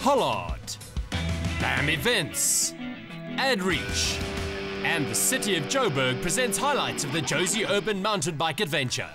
Hollard, BAM Events, AdReach, and the city of Joburg presents highlights of the Josie Urban Mountain Bike Adventure.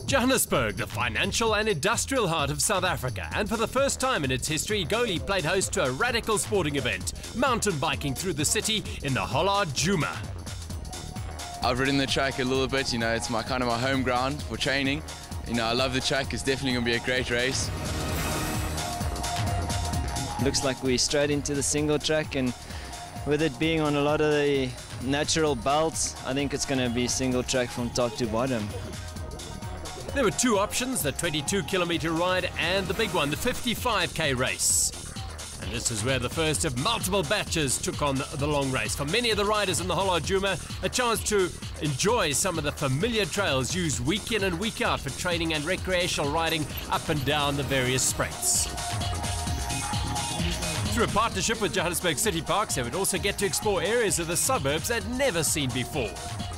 Johannesburg, the financial and industrial heart of South Africa, and for the first time in its history, Goli played host to a radical sporting event, mountain biking through the city in the Hollard JUMA. I've ridden the track a little bit, it's my kind of my home ground for training. I love the track, it's definitely going to be a great race. Looks like we're straight into the single track, and with it being on a lot of the natural belts, I think it's going to be single track from top to bottom. There were two options, the 22-kilometer ride and the big one, the 55k race. And this is where the first of multiple batches took on the long race. For many of the riders in the Hollard JUMA, a chance to enjoy some of the familiar trails used week in and week out for training and recreational riding up and down the various spreads. Through a partnership with Johannesburg City Parks, they would also get to explore areas of the suburbs they'd never seen before.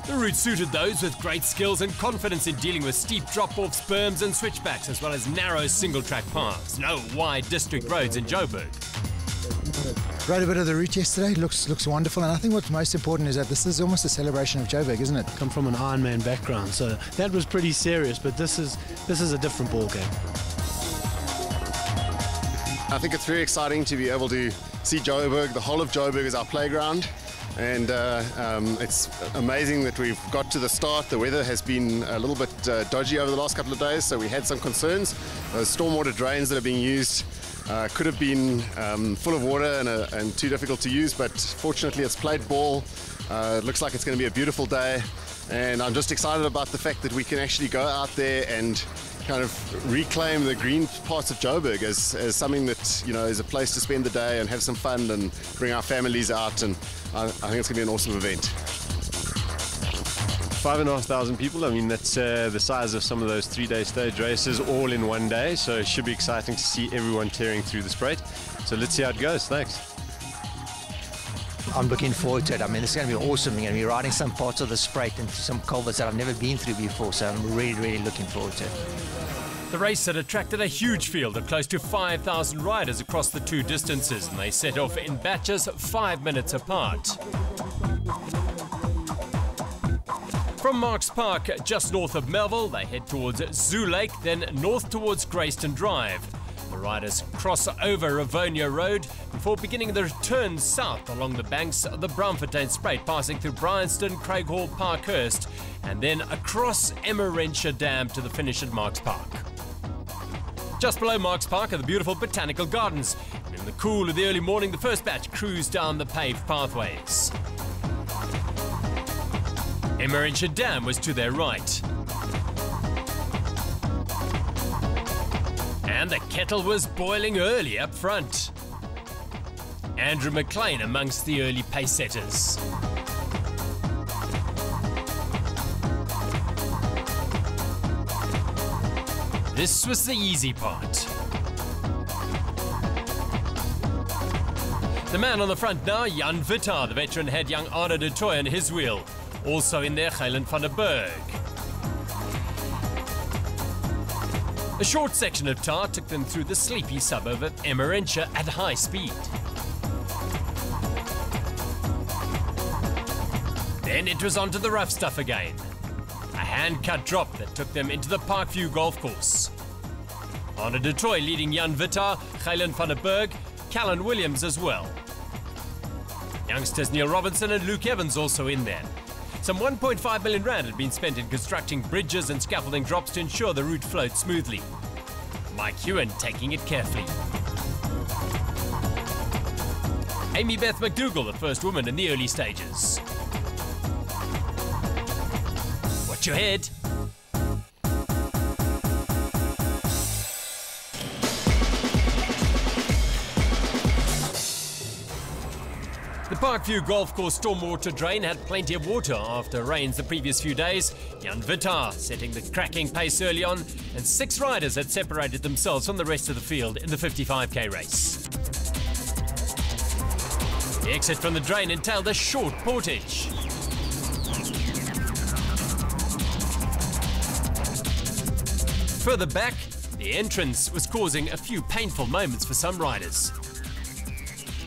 The route suited those with great skills and confidence in dealing with steep drop-offs, berms and switchbacks, as well as narrow single-track paths. No wide district roads in Joburg. Rode a bit of the route yesterday. Looks wonderful, and I think what's most important is that this is almost a celebration of Joburg, isn't it? I come from an Ironman background, so that was pretty serious, but this is a different ballgame. I think it's very exciting to be able to see Joburg. The whole of Joburg is our playground. And it's amazing that we've got to the start. The weather has been a little bit dodgy over the last couple of days, so we had some concerns. Those stormwater drains that are being used could have been full of water and too difficult to use, but fortunately it's played ball. It looks like it's going to be a beautiful day, and I'm just excited about the fact that we can actually go out there and kind of reclaim the green parts of Joburg as something that is a place to spend the day and have some fun and bring our families out, and I think it's going to be an awesome event. 5,500 people, that's the size of some of those 3-day stage races all in one day, so it should be exciting to see everyone tearing through the straight. So let's see how it goes. Thanks. I'm looking forward to it. It's going to be awesome. We're going to be riding some parts of the Spruit into some culverts that I've never been through before, so I'm really looking forward to it. The race had attracted a huge field of close to 5,000 riders across the two distances, and they set off in batches 5 minutes apart. From Marks Park, just north of Melville, they head towards Zoo Lake, then north towards Grayston Drive. The riders cross over Rivonia Road before beginning the return south along the banks of the Braamfontein Spruit, passing through Bryanston, Craighall, Parkhurst, and then across Emmarentia Dam to the finish at Marks Park. Just below Marks Park are the beautiful botanical gardens, and in the cool of the early morning, the first batch cruised down the paved pathways. Emmarentia Dam was to their right. And the kettle was boiling early up front. Andrew McLean amongst the early pace setters. This was the easy part. The man on the front now, Jan Vittar. The veteran had young Arno de Toy on his wheel. Also in there, Galen van der Berg. A short section of tar took them through the sleepy suburb of Emmarentia at high speed. Then it was onto the rough stuff again. A hand-cut drop that took them into the Parkview golf course. Arno de Toy leading Jan Vittar, Galen van der Berg, Callan Williams as well. Youngsters Neil Robinson and Luke Evans also in there. Some 1.5 million rand had been spent in constructing bridges and scaffolding drops to ensure the route flowed smoothly. Mike Hewen taking it carefully. Amy Beth McDougall, the first woman in the early stages. Watch your head. Parkview Golf Course stormwater drain had plenty of water after rains the previous few days. Jan Vitar setting the cracking pace early on, and 6 riders had separated themselves from the rest of the field in the 55k race. The exit from the drain entailed a short portage. Further back, the entrance was causing a few painful moments for some riders.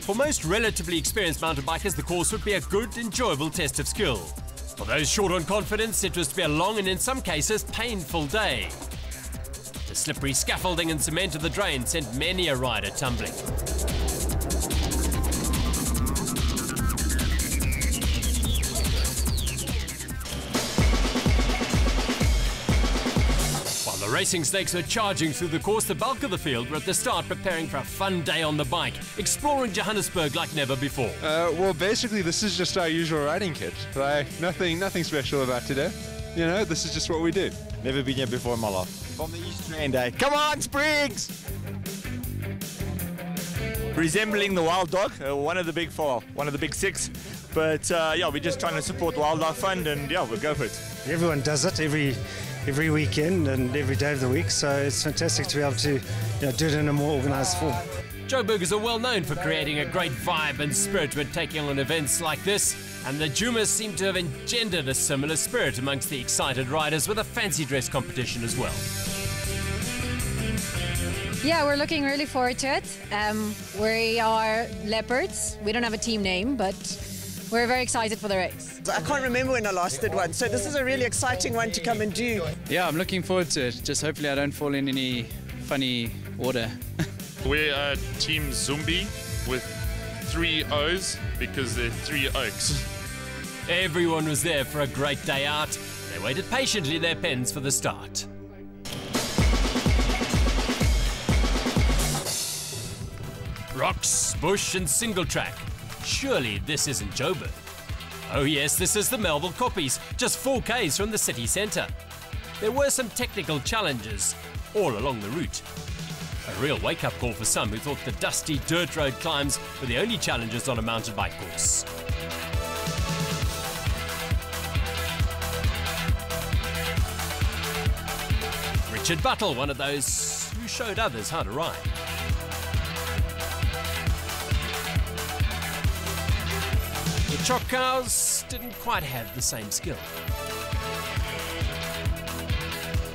For most relatively experienced mountain bikers, the course would be a good, enjoyable test of skill. For those short on confidence, it was to be a long and in some cases painful day. The slippery scaffolding and cement of the drain sent many a rider tumbling. The racing snakes were charging through the course. The bulk of the field were at the start preparing for a fun day on the bike, exploring Johannesburg like never before. Well, basically, this is just our usual riding kit. Like, nothing special about today. You know, this is just what we do. Never been here before in my life. From the East Train Day. Come on, Spriggs! Resembling the wild dog, one of the big 4, one of the big 6. But yeah, we're just trying to support the Wildlife Fund, and yeah, we'll go for it. Everyone does it every weekend and every day of the week, so it's fantastic to be able to do it in a more organised form. Joburgers are well known for creating a great vibe and spirit when taking on events like this, and the JUMA seem to have engendered a similar spirit amongst the excited riders with a fancy dress competition as well. Yeah, we're looking really forward to it. We are Leopards. We don't have a team name, but we're very excited for the race. I can't remember when I last did one, so this is a really exciting one to come and do. Yeah, I'm looking forward to it. Just hopefully I don't fall in any funny order. We're Team Zumbi with 3 O's because they're 3 oaks. Everyone was there for a great day out. They waited patiently their pens for the start. Rocks, bush and single track. Surely this isn't Joburg. Oh yes, this is the Melville Koppies, just 4 k's from the city centre. There were some technical challenges all along the route. A real wake-up call for some who thought the dusty dirt road climbs were the only challenges on a mountain bike course. Richard Buttle, one of those who showed others how to ride. The Chock Cows didn't quite have the same skill.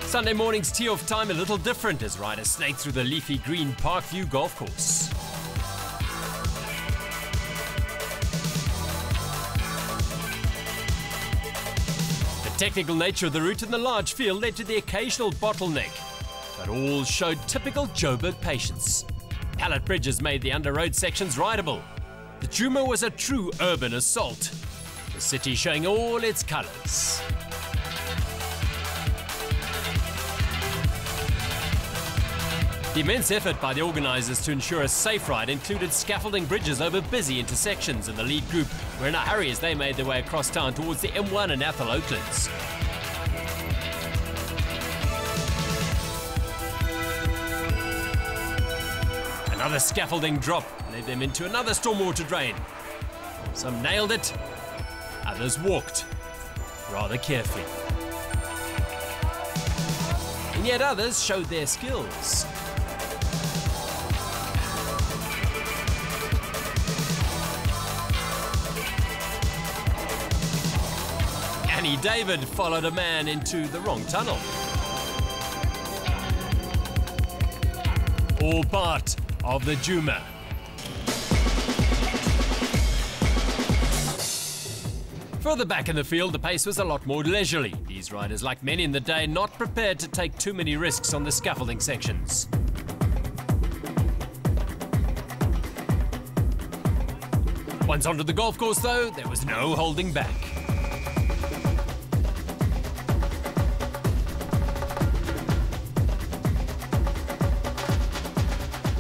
Sunday morning's tee-off time a little different as riders snaked through the leafy green Parkview Golf Course. The technical nature of the route and the large field led to the occasional bottleneck, but all showed typical Joburg patience. Pallet bridges made the under-road sections rideable. The JUMA was a true urban assault, the city showing all its colours. The immense effort by the organisers to ensure a safe ride included scaffolding bridges over busy intersections, and the lead group were in a hurry as they made their way across town towards the M1 and Athol Oaklands. Another scaffolding drop led them into another stormwater drain. Some nailed it, others walked rather carefully. And yet others showed their skills. Annie David followed a man into the wrong tunnel. All part of the JUMA. Further back in the field, the pace was a lot more leisurely. These riders, like many in the day, not prepared to take too many risks on the scaffolding sections. Once onto the golf course, though, there was no holding back.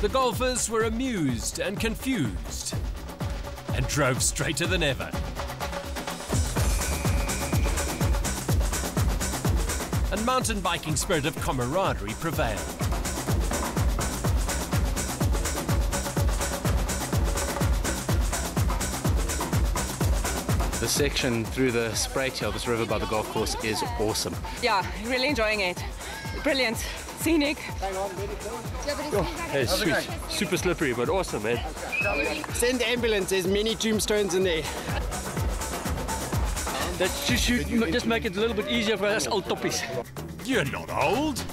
The golfers were amused and confused and drove straighter than ever. And mountain biking spirit of camaraderie prevailed. The section through the spray tail, this river by the golf course, is awesome. Yeah, really enjoying it. Brilliant. Scenic. Oh, hey, sweet. Super slippery, but awesome, man. Send the ambulance, there's many tombstones in there. That should just make it a little bit easier for us old toppies. You're not old.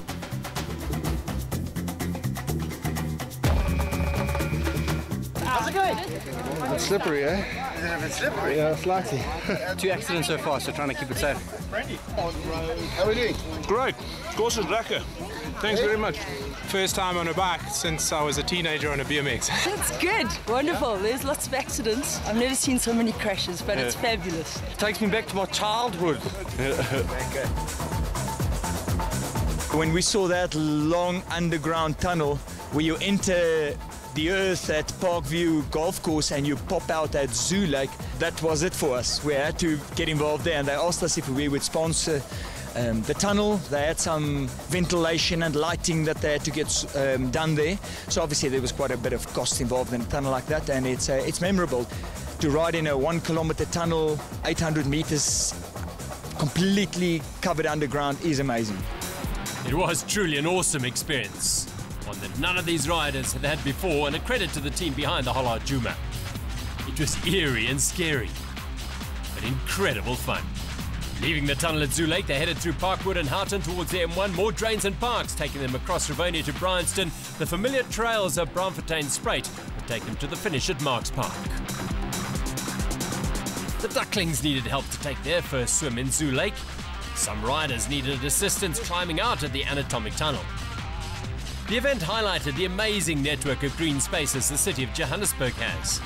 How's it going? It's slippery, eh? It's slippery. Yeah, slightly. 2 accidents so far, so trying to keep it safe. How are we doing? Great. Course is lekker. Thanks very much. First time on a bike since I was a teenager on a BMX. That's good. Wonderful. There's lots of accidents. I've never seen so many crashes, but it's fabulous. It takes me back to my childhood. When we saw that long underground tunnel where you enter the earth at Parkview Golf Course and you pop out at Zoo Lake, that was it for us. We had to get involved there, and they asked us if we would sponsor the tunnel. They had some ventilation and lighting that they had to get done there. So obviously there was quite a bit of cost involved in a tunnel like that, and it's memorable to ride in a 1 kilometer tunnel, 800 meters, completely covered underground is amazing. It was truly an awesome experience, one that none of these riders had had before, and a credit to the team behind the whole JUMA. It was eerie and scary, but incredible fun. Leaving the tunnel at Zoo Lake, they headed through Parkwood and Houghton towards the M1, more drains and parks, taking them across Rivonia to Bryanston. The familiar trails of Braamfontein-Spruit would take them to the finish at Marks Park. The ducklings needed help to take their first swim in Zoo Lake. Some riders needed assistance climbing out at the anatomic tunnel. The event highlighted the amazing network of green spaces the city of Johannesburg has.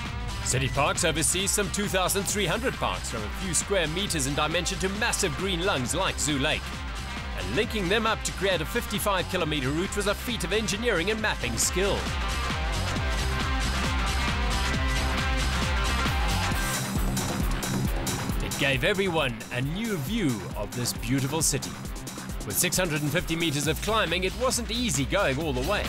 City Parks oversees some 2,300 parks, from a few square meters in dimension to massive green lungs like Zoo Lake. And linking them up to create a 55-kilometer route was a feat of engineering and mapping skill. It gave everyone a new view of this beautiful city. With 650 meters of climbing, it wasn't easy going all the way.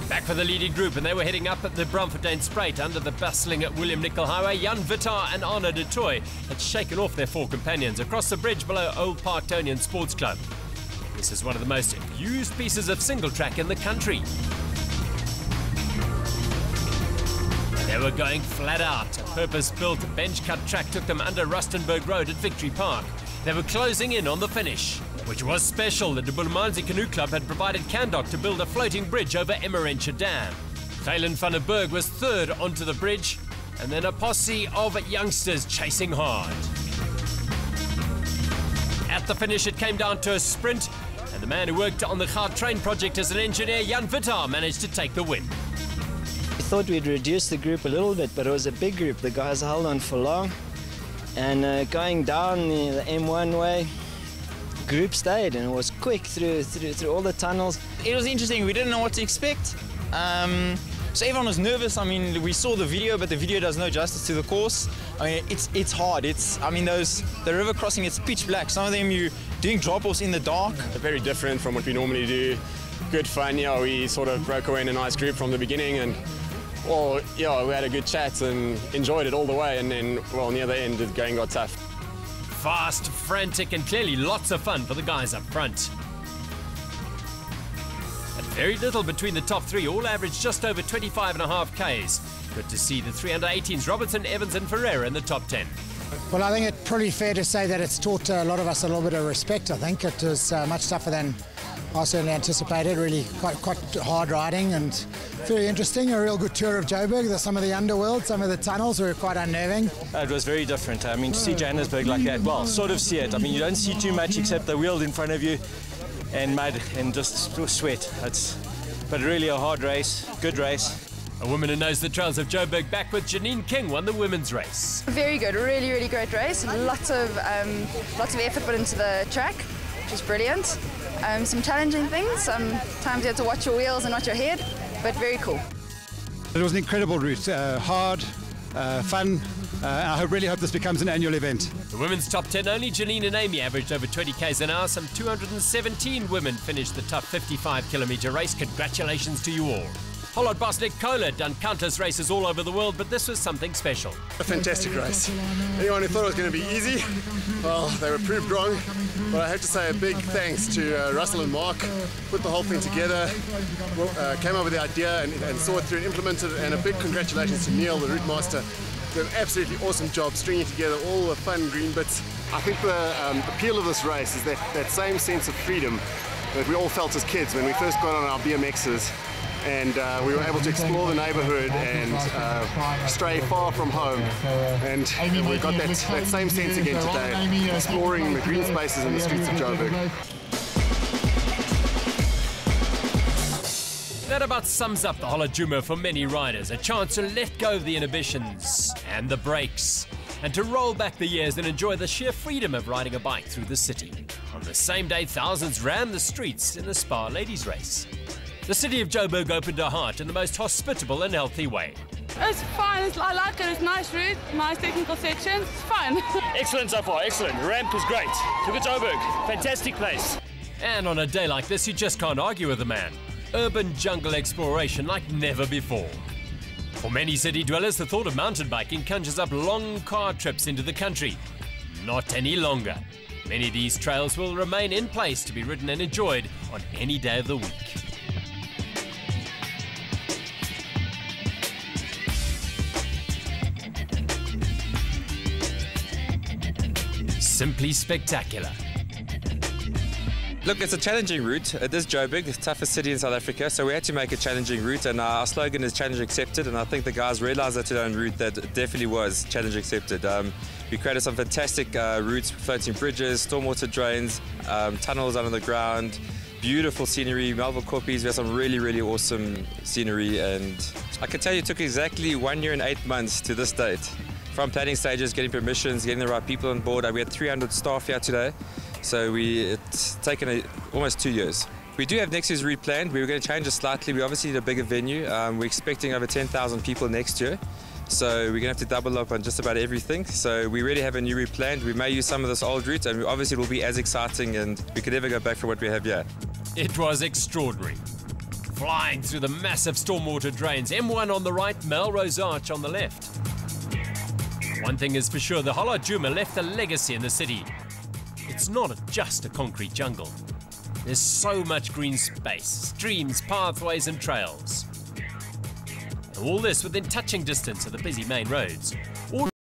Back for the leading group, and they were heading up at the Braamfontein-Spruit under the bustling William Nicol Highway. Jan Vittar and Arno de Toy had shaken off their 4 companions across the bridge below Old Parktonian Sports Club. This is one of the most used pieces of single track in the country. They were going flat out. A purpose-built bench-cut track took them under Rustenburg Road at Victory Park. They were closing in on the finish, which was special. The Bulamanzi Canoe Club had provided Candok to build a floating bridge over Emmerentia Dam. Thalen van der Berg was third onto the bridge, and then a posse of youngsters chasing hard. At the finish, it came down to a sprint, and the man who worked on the Gautrain project as an engineer, Jan Vittar, managed to take the win. We thought we'd reduce the group a little bit, but it was a big group. The guys held on for long, and going down the M1 way, group stayed, and it was quick through all the tunnels. It was interesting. We didn't know what to expect. So everyone was nervous. I mean, we saw the video, but the video does no justice to the course. I mean, it's hard. The river crossing, it's pitch black. Some of them you're doing drop-offs in the dark. Very different from what we normally do. Good fun. Yeah, we sort of broke away in a nice group from the beginning, and well, yeah, we had a good chat and enjoyed it all the way. And then, well, near the end, the going got tough. Fast, frantic, and clearly lots of fun for the guys up front. And very little between the top 3, all averaged just over 25.5 Ks. Good to see the 318s, Robertson, Evans and Ferreira in the top 10. Well, I think it's pretty fair to say that it's taught a lot of us a little bit of respect. I think it was much tougher than I certainly anticipated. Really quite hard riding and very interesting. A real good tour of Joburg. Some of the underworld, some of the tunnels were quite unnerving. It was very different. I mean, to see Johannesburg like that, well, sort of see it. I mean, you don't see too much except the wheel in front of you and mud and just sweat. But really a hard race, good race. A woman who knows the trails of Joburg back with Janine King won the women's race. Very good, really, really great race. Lots of effort put into the track, which was brilliant. Some challenging things. Sometimes you have to watch your wheels and not your head, but very cool. It was an incredible route, hard, fun, I really hope this becomes an annual event. The women's top 10 only, Janine and Amy averaged over 20 k's an hour. Some 217 women finished the tough 55-kilometre race. Congratulations to you all. Hollard boss Nick Kohler done countless races all over the world, but this was something special. A fantastic race. Anyone who thought it was going to be easy, well, they were proved wrong. But I have to say a big thanks to Russell and Mark. Put the whole thing together, came up with the idea and saw it through and implemented it. And a big congratulations to Neil, the route master. Did an absolutely awesome job stringing together all the fun green bits. I think the appeal of this race is that same sense of freedom that we all felt as kids when we first got on our BMXs. And we were able to explore the neighbourhood and stray far from home. And we got that same sense again today, exploring the green spaces in the streets of Joburg. That about sums up the JUMA for many riders. A chance to let go of the inhibitions and the brakes, and to roll back the years and enjoy the sheer freedom of riding a bike through the city. On the same day, thousands ran the streets in the Spa Ladies Race. The city of Joburg opened her heart in the most hospitable and healthy way. It's fun, I like it, it's nice route, nice technical sections, it's fun. Excellent so far, excellent. The ramp is great. Look at Joburg, fantastic place. And on a day like this, you just can't argue with the man. Urban jungle exploration like never before. For many city dwellers, the thought of mountain biking conjures up long car trips into the country. Not any longer. Many of these trails will remain in place to be ridden and enjoyed on any day of the week. Simply spectacular. Look, it's a challenging route. It is Joburg, the toughest city in South Africa, so we had to make a challenging route, and our slogan is challenge accepted, and I think the guys realised that today on route that it definitely was challenge accepted. We created some fantastic routes, floating bridges, stormwater drains, tunnels under the ground, beautiful scenery, Melville Koppies. We had some really, really awesome scenery, and I can tell you it took exactly 1 year and 8 months to this date. From planning stages, getting permissions, getting the right people on board. We had 300 staff here today, so it's taken almost 2 years. We do have next year's route planned. We were going to change it slightly. We obviously need a bigger venue. We're expecting over 10,000 people next year, so we're going to have to double up on just about everything. So we really have a new route planned. We may use some of this old route, and obviously it will be as exciting, and we could never go back for what we have here. It was extraordinary. Flying through the massive stormwater drains, M1 on the right, Melrose Arch on the left. One thing is for sure, the JUMA left a legacy in the city. It's not just a concrete jungle. There's so much green space, streams, pathways and trails. And all this within touching distance of the busy main roads. All